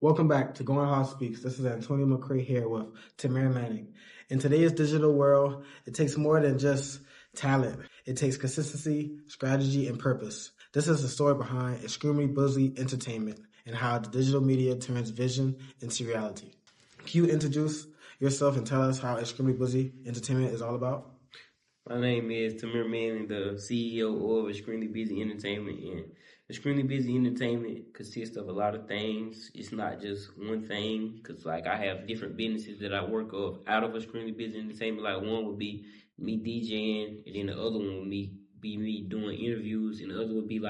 Welcome back to Going Hard Speaks. This is Antonio McCray here with Tamara Manning. In today's digital world, it takes more than just talent. It takes consistency, strategy, and purpose. This is the story behind Extremely Busy Entertainment and how the digital media turns vision into reality. Can you introduce yourself and tell us how Extremely Busy Entertainment is all about? My name is Tamir Manning, the CEO of Extremely Busy Entertainment. And Extremely Busy Entertainment consists of a lot of things. It's not just one thing, because I have different businesses that I work out of Extremely Busy Entertainment. Like one would be me DJing, and then the other one would be me doing interviews, and the other would be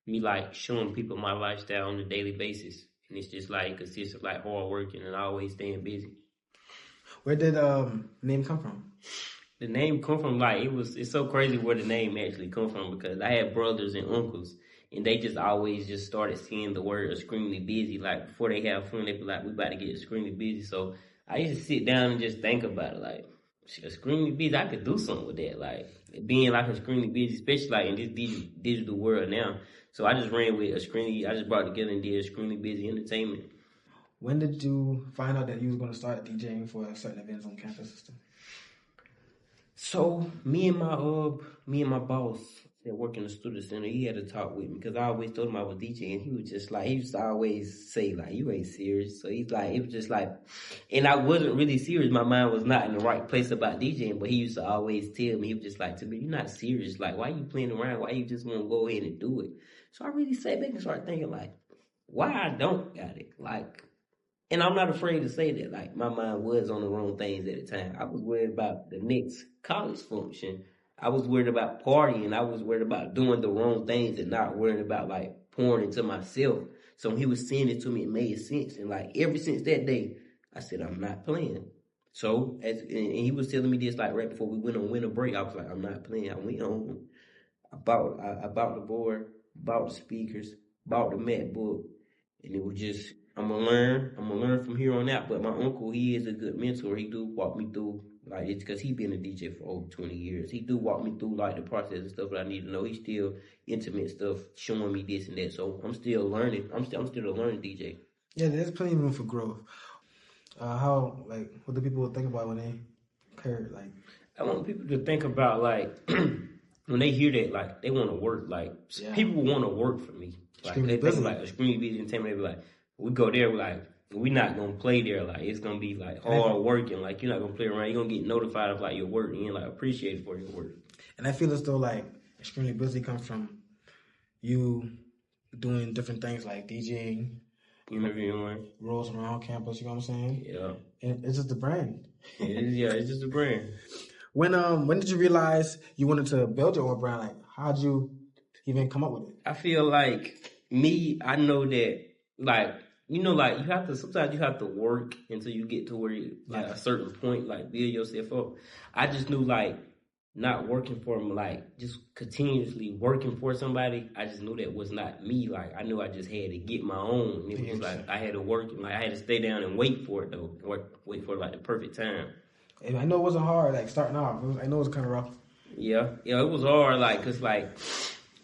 me showing people my lifestyle on a daily basis. And it's just consists of hard working and always staying busy. Where did name come from? The name come from it's so crazy where the name actually come from, because I had brothers and uncles, and they just always just started seeing the word extremely busy. Like before they have fun, they be like, we about to get extremely busy. So I used to sit down and just think about it, extremely busy, I could do something with that. Being extremely busy, especially in this digital world now. So I just ran with I just brought together and did Extremely Busy Entertainment. When did you find out that you were going to start DJing for certain events on campus? So me and my boss that work in the student center, he had to talk with me, because I always told him I was DJing. He was just he used to always say you ain't serious. So he's it was just and I wasn't really serious. My mind was not in the right place about DJing, but he used to always tell me, he was just to me, you're not serious. Why you playing around? Why you just want to go ahead and do it? So I really sat back and started thinking why I don't got it? And I'm not afraid to say that. My mind was on the wrong things at the time. I was worried about the next college function. I was worried about partying. I was worried about doing the wrong things and not worrying about pouring into myself. So when he was saying it to me, it made sense. And ever since that day, I said, I'm not playing. So and he was telling me this right before we went on winter break. I was I'm not playing. I went home. I bought the board, bought the speakers, bought the MacBook, and it was just, I'm gonna learn from here on out. But my uncle, he is a good mentor. He do walk me through, it's because he been a DJ for over 20 years. He do walk me through the process and stuff that I need to know. He's still intimate stuff, showing me this and that. So I'm still learning. I'm still a learning DJ. Yeah, there's plenty of room for growth. What do people think about when they hear I want people to think about when they hear that, they want to work. People want to work for me. They think Extremely Busy Entertainment. They be we go there, we're not going to play there. It's going to be hard working. You're not going to play around. You're going to get notified of your work and appreciated for your work. And I feel as though Extremely Busy comes from you doing different things like DJing, interviewing, roles around campus, you know what I'm saying? Yeah. And it's just a brand. It's just a brand. When did you realize you wanted to build your own brand? How'd you even come up with it? I feel I know that you have to, sometimes you have to work until you get to where you, a certain point, build yourself up. I just knew not working for them, just continuously working for somebody. I just knew that was not me. I knew I just had to get my own. It was I had to work, I had to stay down and wait for it though. Wait for the perfect time. And I know it wasn't hard, starting off. I know it was kind of rough. Yeah, it was hard,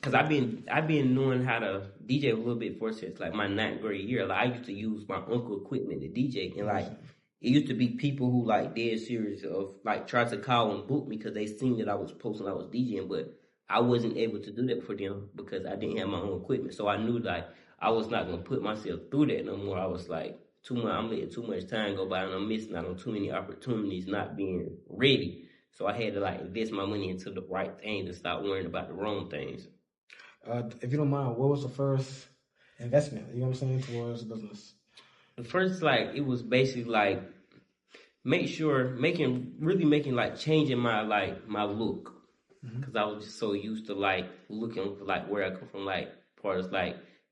cause I've been knowing how to DJ a little bit since my 9th grade year. I used to use my uncle equipment to DJ, and it used to be people who dead serious of tried to call and book me because they seen that I was posting, I was DJing, but I wasn't able to do that for them because I didn't have my own equipment. So I knew I was not gonna put myself through that no more. I was I'm letting too much time go by and I'm missing out on too many opportunities, not being ready. So I had to invest my money into the right thing to stop worrying about the wrong things. If you don't mind, what was the first investment, you know what I'm saying, towards the business? The first, it was basically changing my my look. Because I was just so used to looking where I come from, part of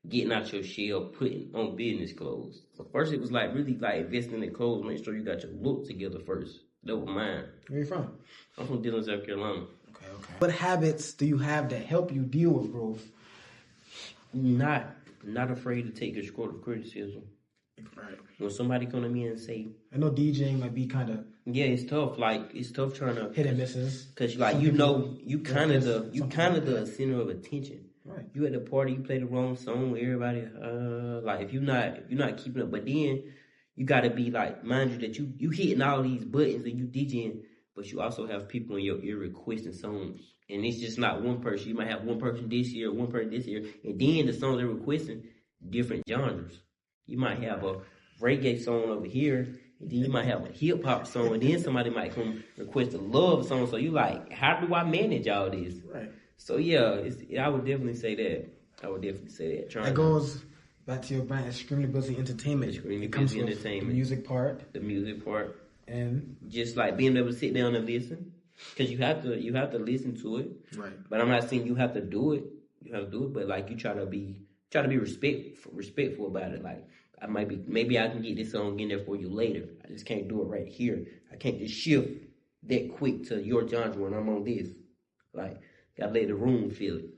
getting out your shell, putting on business clothes. So first it was really investing in clothes, make sure you got your look together first. That was mine. Where you from? I'm from Dillon, South Carolina. Okay. What habits do you have that help you deal with growth? Not afraid to take constructive criticism. Right. When somebody come to me and say, I know DJing might be kind of, yeah, it's tough. It's tough trying to hit and misses. Cause you kind of the center of attention. Right. You at the party, you play the wrong song, everybody like if you're not keeping up, but then you gotta be like, mind you that you hitting all these buttons and you DJing, but you also have people in your ear requesting songs. And it's just not one person. You might have one person this year, one person this year, and then the songs they're requesting different genres. You might have a reggae song over here, and then you might have a hip hop song, and then somebody might come request a love song. So you like, how do I manage all this? Right. So yeah, I would definitely say that. I would definitely say that. That goes back to your brand, Extremely Busy Entertainment. Extremely it comes Busy with Entertainment. The music part. The music part. And just like being able to sit down and listen. Because you have to listen to it. Right. But I'm not saying you have to do it. You have to do it, but like you try to be respectful about it. Like maybe I can get this song in there for you later. I just can't do it right here. I can't just shift that quick to your genre when I'm on this. Like, gotta let the room feel it.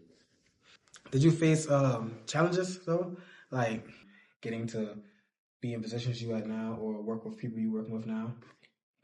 Did you face challenges though? Like getting to be in positions you at now or work with people you're working with now?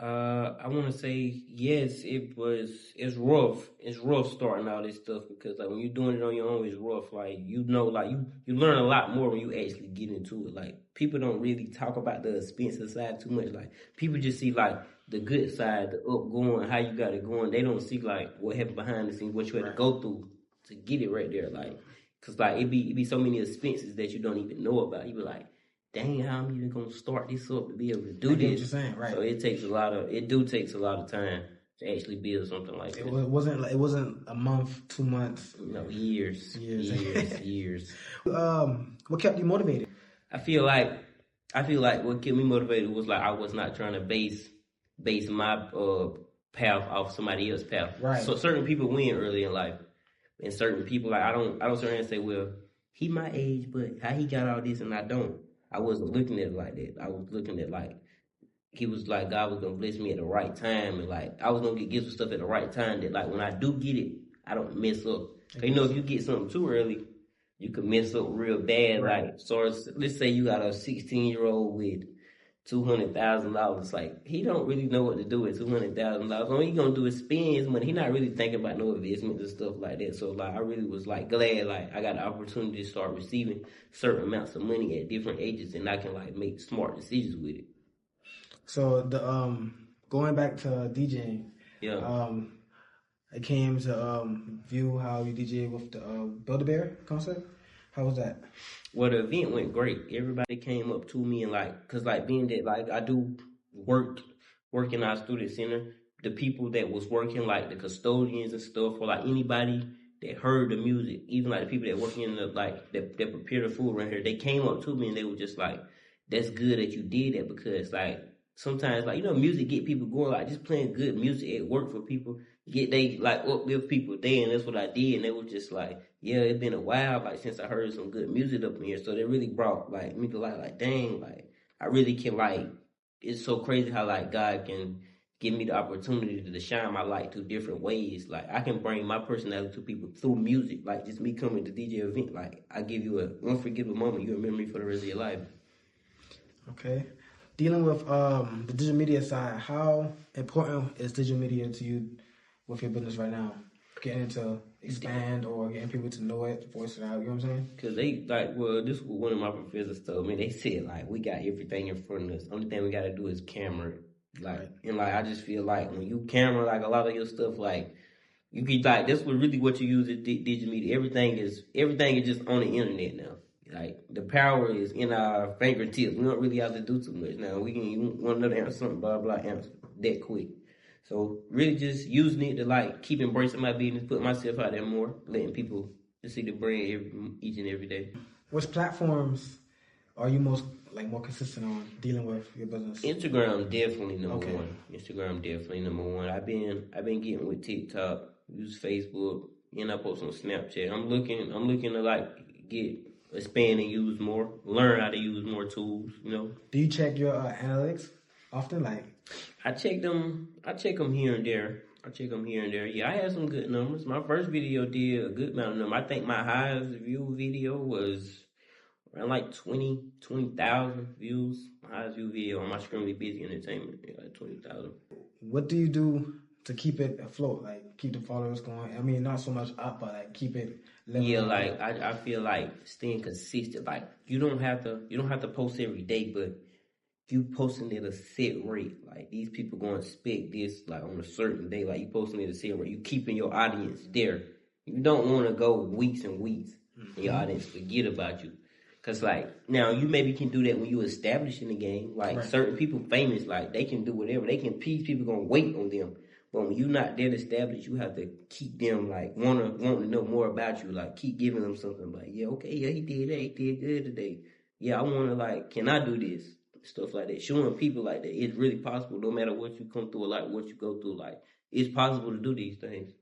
I want to say yes. It's rough. It's rough starting all this stuff because like when you're doing it on your own, it's rough. Like you learn a lot more when you actually get into it. Like people don't really talk about the expensive side too much. Like people just see like the good side, the up going, how you got it going. They don't see like what happened behind the scenes, what you had to go through to get it right there. Like, cause like it be so many expenses that you don't even know about. You be like, dang, how I'm even gonna start this up to be able to do this? What you're saying, right? So it takes a lot of time to actually build something like that. It wasn't a month, 2 months. No, years. What kept you motivated? I feel like what kept me motivated was like I was not trying to base my path off somebody else's path. Right. So certain people win early in life, and certain people like I don't sit around and say, well, he my age, but how he got all this and I don't. I wasn't looking at it like that. I was looking at like he was like God was gonna bless me at the right time, and like I was gonna get gifts and stuff at the right time. That like when I do get it, I don't mess up. You know, if you get something too early, you could mess up real bad. Right. Like, so let's say you got a 16-year-old with $200,000. Like he don't really know what to do with $200,000. All he gonna do is spend his money. He not really thinking about no investments and stuff like that. So like I really was like glad like I got the opportunity to start receiving certain amounts of money at different ages, and I can like make smart decisions with it. So the going back to DJing, I came to view how you DJ with the Build-A-Bear concert. How was that? Well, the event went great. Everybody came up to me and like, cause like being that like I do work in our student center, the people that was working like the custodians and stuff, or like anybody that heard the music, even like the people that working in the like that prepare the food around here, they came up to me and they were just like, "That's good that you did that," because like sometimes like music get people going. Like just playing good music at work for people they like uplift people there, and that's what I did. And they was just like, yeah, it's been a while like since I heard some good music up in here. So they really brought like me to like dang, like I really can like. It's so crazy how like God can give me the opportunity to shine my light through different ways. Like I can bring my personality to people through music. Like just me coming to DJ event. Like I give you an unforgettable moment. You remember me for the rest of your life. Okay. Dealing with the digital media side, how important is digital media to you with your business right now? Getting to expand or getting people to know it, voice it out, you know what I'm saying? Because they, like, well, this was one of my professors told me. They said, like, we got everything in front of us. Only thing we got to do is camera it. Like, right. And, like, I just feel like when you camera, like, a lot of your stuff, like, you can, like, that's what you use at digital media. Everything is just on the internet now. Like, the power is in our fingertips. We don't really have to do too much now. We can, you want another answer, something, blah, blah, answer that quick. So, really just using it to, like, keep embracing my business, put myself out there more, letting people to see the brand each and every day. Which platforms are you more consistent on dealing with your business? Instagram definitely number one. Instagram definitely number one. I've been getting with TikTok, use Facebook, and I post on Snapchat. I'm looking to like expand and use more, learn how to use more tools. Do you check your analytics often? Like, I check them here and there. Yeah, I had some good numbers. My first video did a good amount of numbers. I think my highest view video was around like 20,000 views. My highest view video on my Extremely Busy Entertainment, like 20,000. What do you do to keep it afloat, like keep the followers going? I mean, not so much up, but like keep it leveling. Yeah, like I feel like staying consistent. Like you don't have to post every day, but you posting at a set rate. Like these people gonna expect this like on a certain day. Like you posting at a set rate. You keeping your audience there. You don't want to go weeks and weeks and your audience forget about you. Cause like now you maybe can do that when you establish in the game. Like certain people famous, like they can do whatever. People gonna wait on them. But when you're not that established, you have to keep them like wanting to know more about you. Like keep giving them something. Like yeah, okay, yeah, he did that. He did good today. Yeah, I want to like, can I do this? Stuff like that. Showing people like that it's really possible. No matter what you come through, or like what you go through, like it's possible to do these things.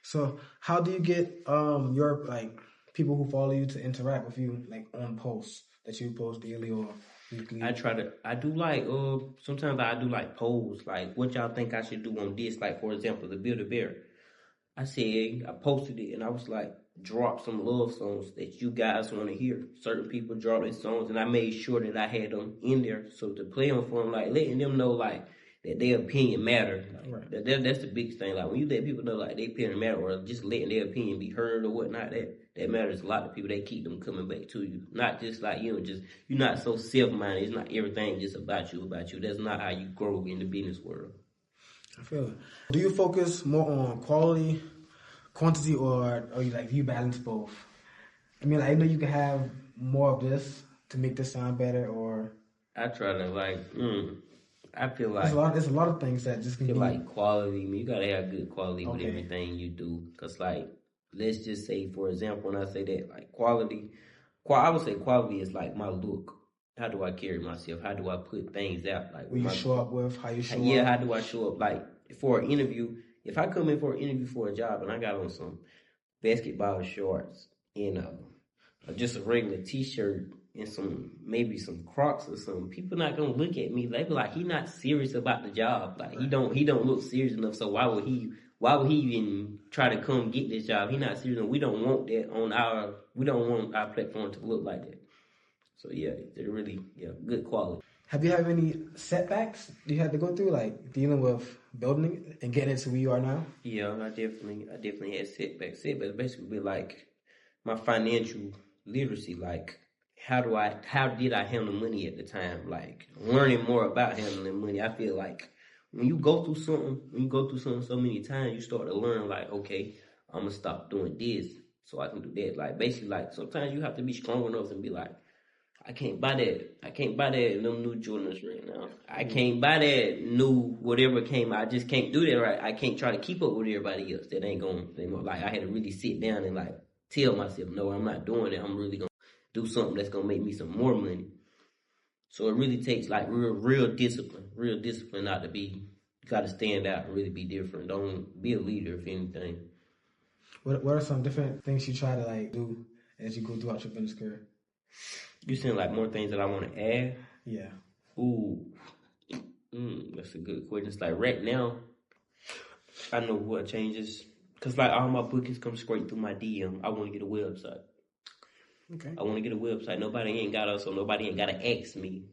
So how do you get your like people who follow you to interact with you like on posts that you post daily or weekly? I do like sometimes I do like polls, like what y'all think I should do on this. Like for example, the Build a Bear. I posted it and I was like, drop some love songs that you guys want to hear. Certain people drop their songs and I made sure that I had them in there. So to play them for them, like letting them know like that their opinion matter. Like, that's the biggest thing. Like when you let people know like their opinion matter or just letting their opinion be heard or whatnot, that matters a lot to people. They keep them coming back to you. Not just like, you're not so self-minded. It's not everything just about you. That's not how you grow in the business world. I feel it. Do you focus more on quality, quantity, or you balance both? I mean, I know you can have more of this to make this sound better, or I try to I feel like there's a lot of things that just can be like quality. I mean, you gotta have good quality with everything you do. Cause like, let's just say, for example, when I say that, like quality, I would say quality is like my look. How do I carry myself? How do I put things out? Like you show up with, how you show up. Yeah, how do I show up? Like for an interview, if I come in for an interview for a job and I got on some basketball shorts and just a regular t-shirt and maybe some Crocs or something, people not gonna look at me. They be like, he not serious about the job. Like he don't look serious enough. So why would he even try to come get this job? He not serious enough. We don't want that we don't want our platform to look like that. So yeah, they're really good quality. Have you had any setbacks you had to go through, like dealing with building and getting to where you are now? Yeah, I definitely had setbacks. Setbacks basically like my financial literacy, like how did I handle money at the time? Like learning more about handling money. I feel like when you go through something so many times, you start to learn like, okay, I'm gonna stop doing this so I can do that. Like basically, like sometimes you have to be strong enough and be like, I can't buy that them new Jordans right now. I can't buy that new whatever came. I just can't do that right. I can't try to keep up with everybody else. That ain't going like I had to really sit down and like tell myself, no, I'm not doing it. I'm really gonna do something that's gonna make me some more money. So it really takes like real discipline not to be. You gotta stand out and really be different. Don't be a leader if anything. What are some different things you try to like do as you go throughout your business career? You saying like more things that I want to add? Yeah. Ooh, that's a good question. It's like right now, I know what changes. Cause like all my bookings come straight through my DM. I want to get a website. Okay. I want to get a website. Nobody ain't gotta ask me,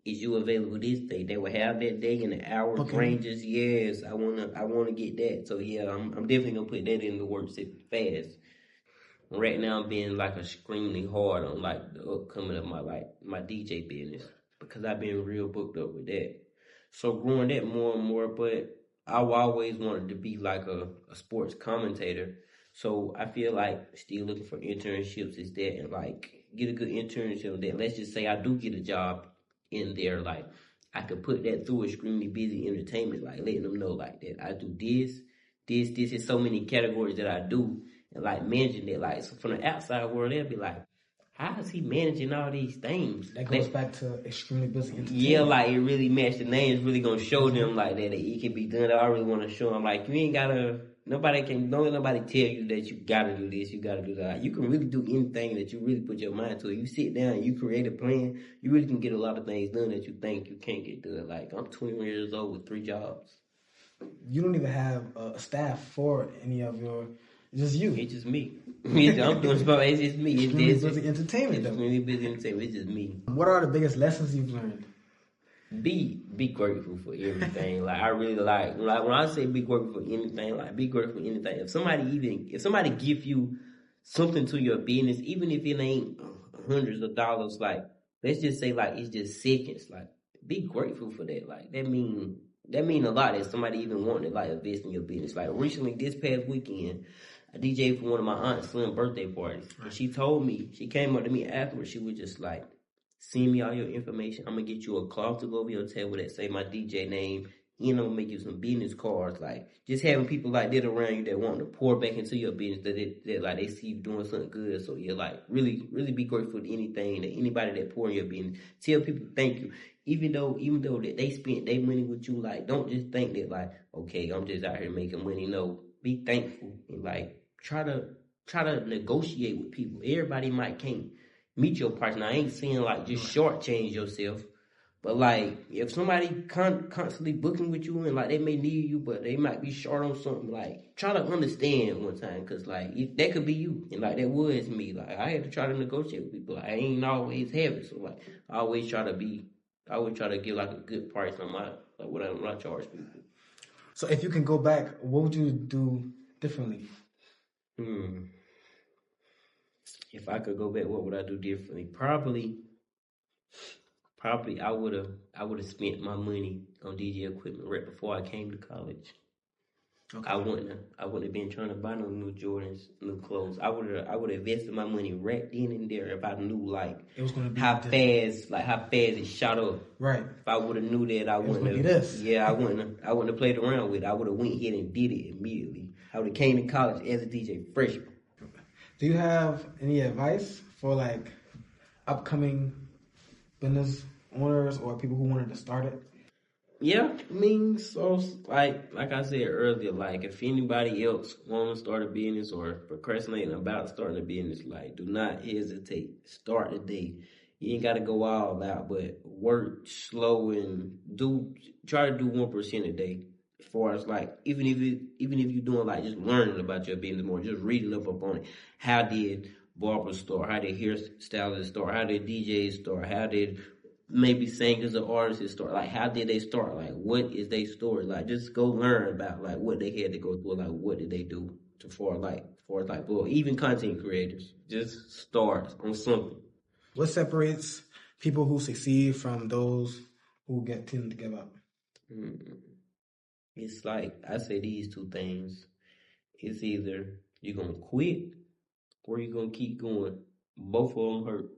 is you available this day? They will have that day in the hour ranges. Yes, I wanna get that. So yeah, I'm definitely gonna put that in the works fast. Right now, I'm being like extremely hard on like the upcoming of my DJ business because I've been real booked up with that. So growing that more and more, but I always wanted to be like a sports commentator. So I feel like still looking for internships is that, and like get a good internship that, let's just say I do get a job in there, like I could put that through Extremely Busy Entertainment, like letting them know like that I do this is so many categories that I do. And like managing it, like so from the outside world, they'll be like, how is he managing all these things? That goes back to Extremely Busy Entertainment. Yeah, like it really matched the name. It's really gonna show them like that it can be done. I really want to show them like you ain't gotta. Don't let nobody tell you that you gotta do this, you gotta do that. You can really do anything that you really put your mind to. You sit down, and you create a plan. You really can get a lot of things done that you think you can't get done. Like I'm 21 years old with 3 jobs. You don't even have a staff for any of your. It's just you. It's just me. I'm doing stuff. It's just me. It's Busy Entertainment, though. Extremely Busy Entertainment. It's just me. What are the biggest lessons you've learned? be grateful for everything. Like I really like when I say be grateful for anything, like be grateful for anything. If somebody give you something to your business, even if it ain't hundreds of dollars, like let's just say like it's just seconds, like be grateful for that. Like that mean a lot that somebody even wanted to like invest in your business. Like recently this past weekend, I DJ'd for one of my aunt's son's birthday parties. And she came up to me afterwards, she was just like, send me all your information. I'm gonna get you a cloth to go over your table that say my DJ name. I'm gonna make you some business cards. Like just having people like that around you that want to pour back into your business that like they see you doing something good. So yeah, like really, really be grateful to anything that anybody that pour in your business. Tell people thank you. Even though that they spent their money with you, like don't just think that like, okay, I'm just out here making money. No, be thankful and like try to negotiate with people. Everybody can't meet your partner. I ain't saying like just shortchange yourself, but like if somebody constantly booking with you and like they may need you, but they might be short on something, like try to understand one time, cause like that could be you, and like that was me. Like I had to try to negotiate with people. Like, I ain't always have it, so like I always try to give like a good price on my like what I charge people. So if you can go back, what would you do differently? If I could go back, what would I do differently? Probably I would have spent my money on DJ equipment right before I came to college. Okay. I wouldn't have been trying to buy no new Jordans, new clothes. I would have invested my money right then and there if I knew like it was gonna be how fast it shot up. Right. If I would have knew that, I wouldn't have. Yeah, I wouldn't have played around with it. I would have went ahead and did it immediately. I would have came to college as a DJ freshman. Do you have any advice for like upcoming business owners or people who wanted to start it? Yeah, I mean, so like I said earlier, like if anybody else want to start a business or procrastinating about starting a business, like do not hesitate. Start today. You ain't got to go all out, but work slow and try to do 1% a day. As far as like even if you're doing like just learning about your business more, just reading up on it. How did barbers start? How did hairstylists start? How did DJs start? How did maybe singers or artists start? Like how did they start? Like what is their story? Like just go learn about like what they had to go through. Like what did they do well, even content creators. Just start on something. What separates people who succeed from those who tend to give up? It's like I say these two things. It's either you're gonna quit or you're gonna keep going. Both of them hurt.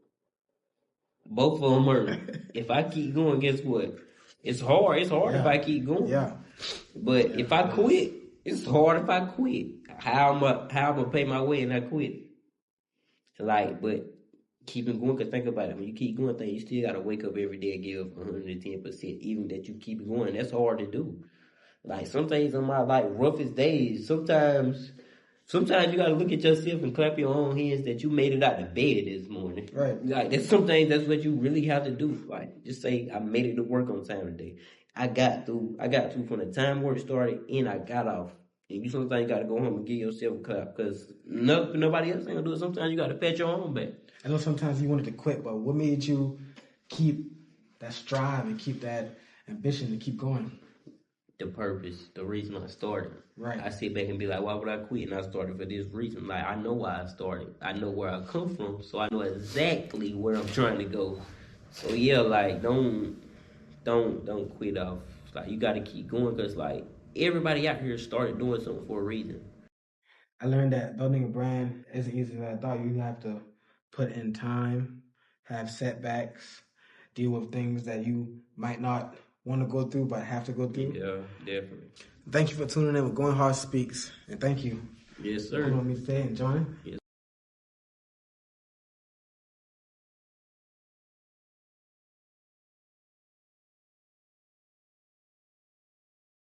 If I keep going, guess what? It's hard. It's hard if I keep going. Yeah. But if I quit, it's hard if I quit. How am I gonna pay my way and I quit? Like, but keeping going, cause think about it. When you keep going, you still gotta wake up every day and give 110%. Even that you keep going, that's hard to do. Like some days on my like roughest days, sometimes you gotta look at yourself and clap your own hands that you made it out of bed this morning. Right. Like that's what you really have to do. Like just say I made it to work on time today. I got through from the time work started and I got off. And you sometimes gotta go home and give yourself a clap because nobody else ain't gonna do it. Sometimes you gotta pat your own back. I know sometimes you wanted to quit, but what made you keep that strive and keep that ambition to keep going? The purpose, the reason I started. Right. I sit back and be like, why would I quit? And I started for this reason. Like, I know why I started. I know where I come from, so I know exactly where I'm trying to go. So yeah, like, don't quit off. Like, you got to keep going because, like, everybody out here started doing something for a reason. I learned that building a brand isn't easy as I thought. You have to put in time, have setbacks, deal with things that you might not want to go through, but have to go through. Yeah, definitely. Thank you for tuning in with Going Hard Speaks, and thank you. Yes, sir. For me today and joining. Yes.